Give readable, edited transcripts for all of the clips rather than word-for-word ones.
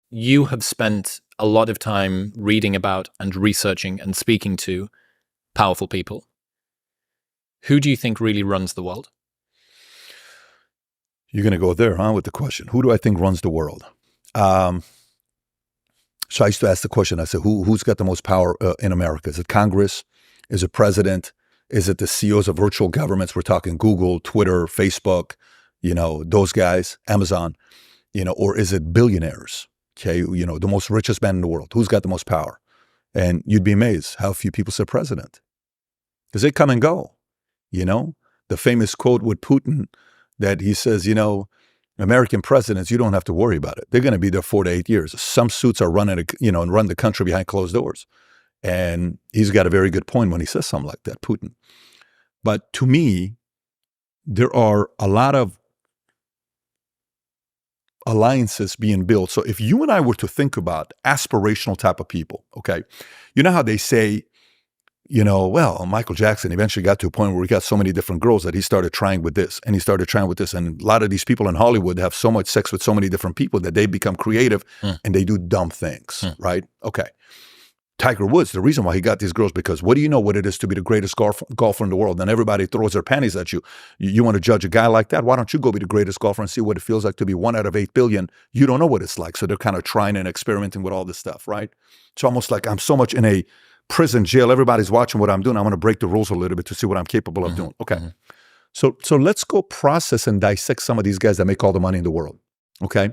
you have spent a lot of time reading about and researching and speaking to powerful people. Who do you think really runs the world? You're going to go there, huh, with the question. Who do I think runs the world? So I used to ask the question, I said, who's got the most power in America? Is it Congress? Is it president? Is it the CEOs of virtual governments? We're talking Google, Twitter, Facebook, those guys, Amazon, or is it billionaires? Okay, the most richest man in the world. Who's got the most power? And you'd be amazed how few people say president. Because they come and go, The famous quote with Putin that he says, American presidents, you don't have to worry about it. They're going to be there 4 to 8 years. Some suits are running, and run the country behind closed doors. And he's got a very good point when he says something like that, Putin. But to me, there are a lot of alliances being built. So if you and I were to think about aspirational type of people, okay, you know how they say, well, Michael Jackson eventually got to a point where he got so many different girls that he started trying with this and he started trying with this. And a lot of these people in Hollywood have so much sex with so many different people that they become creative and they do dumb things, right? Okay. Tiger Woods, the reason why he got these girls, because what do you know what it is to be the greatest golfer in the world? And everybody throws their panties at you. You want to judge a guy like that? Why don't you go be the greatest golfer and see what it feels like to be 1 out of 8 billion? You don't know what it's like. So they're kind of trying and experimenting with all this stuff, right? It's almost like I'm so much in a prison jail. Everybody's watching what I'm doing. I want to break the rules a little bit to see what I'm capable of doing. Okay. So let's go process and dissect some of these guys that make all the money in the world. Okay.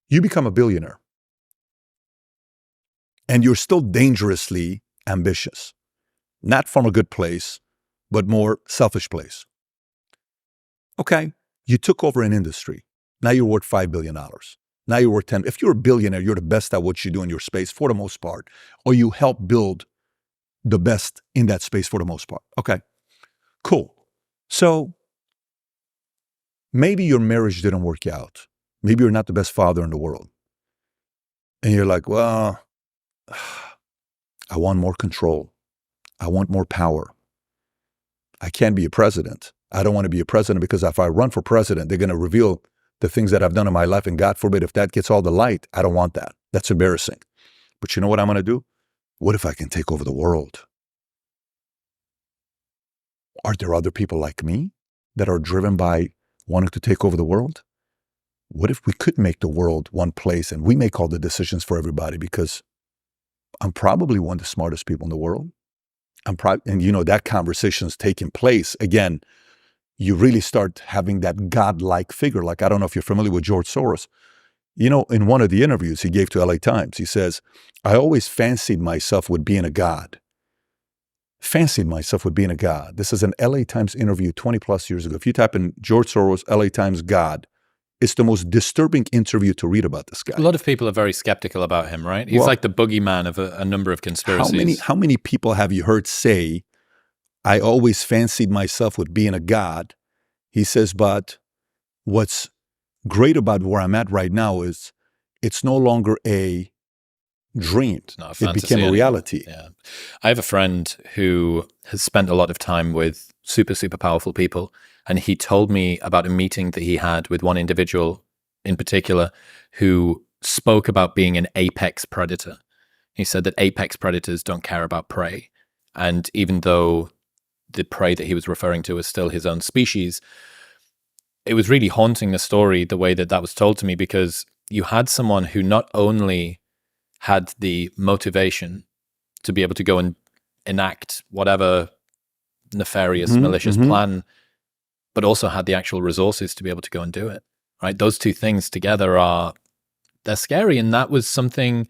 You become a billionaire. And you're still dangerously ambitious. Not from a good place, but more selfish place. Okay, you took over an industry. Now you're worth $5 billion. Now you're worth 10. If you're a billionaire, you're the best at what you do in your space for the most part, or you help build the best in that space for the most part. Okay, cool. So maybe your marriage didn't work out. Maybe you're not the best father in the world. And you're like, well, I want more control. I want more power. I can't be a president. I don't want to be a president because if I run for president, they're going to reveal the things that I've done in my life. And God forbid, if that gets all the light, I don't want that. That's embarrassing. But you know what I'm going to do? What if I can take over the world? Are there other people like me that are driven by wanting to take over the world? What if we could make the world one place and we make all the decisions for everybody? Because I'm probably one of the smartest people in the world. And that conversation's taking place. Again, you really start having that godlike figure. Like, I don't know if you're familiar with George Soros. In one of the interviews he gave to LA Times, he says, I always fancied myself with being a god. Fancied myself with being a god. This is an LA Times interview 20 plus years ago. If you type in George Soros, LA Times, God, it's the most disturbing interview to read about this guy. A lot of people are very skeptical about him, right? He's like the boogeyman of a number of conspiracies. How many people have you heard say, I always fancied myself with being a god? He says, but what's great about where I'm at right now is it's no longer a dream. It became a reality. Yeah. I have a friend who has spent a lot of time with super, super powerful people. And he told me about a meeting that he had with one individual in particular who spoke about being an apex predator. He said that apex predators don't care about prey. And even though the prey that he was referring to was still his own species, it was really haunting, the story, the way that was told to me, because you had someone who not only had the motivation to be able to go and enact whatever nefarious, malicious plan, but also had the actual resources to be able to go and do it, right? Those two things together they're scary. And that was something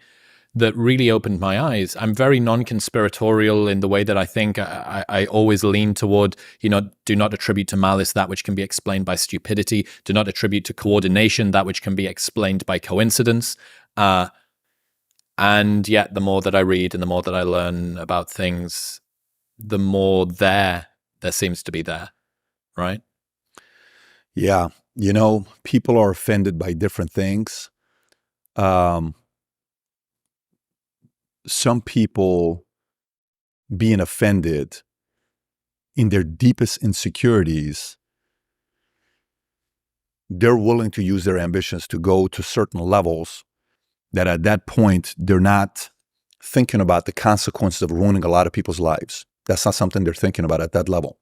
that really opened my eyes. I'm very non-conspiratorial in the way that I think. I always lean toward, do not attribute to malice that which can be explained by stupidity. Do not attribute to coordination that which can be explained by coincidence. And yet the more that I read and the more that I learn about things, the more there seems to be there, right? Yeah. People are offended by different things. Some people being offended in their deepest insecurities, they're willing to use their ambitions to go to certain levels that at that point, they're not thinking about the consequences of ruining a lot of people's lives. That's not something they're thinking about at that level.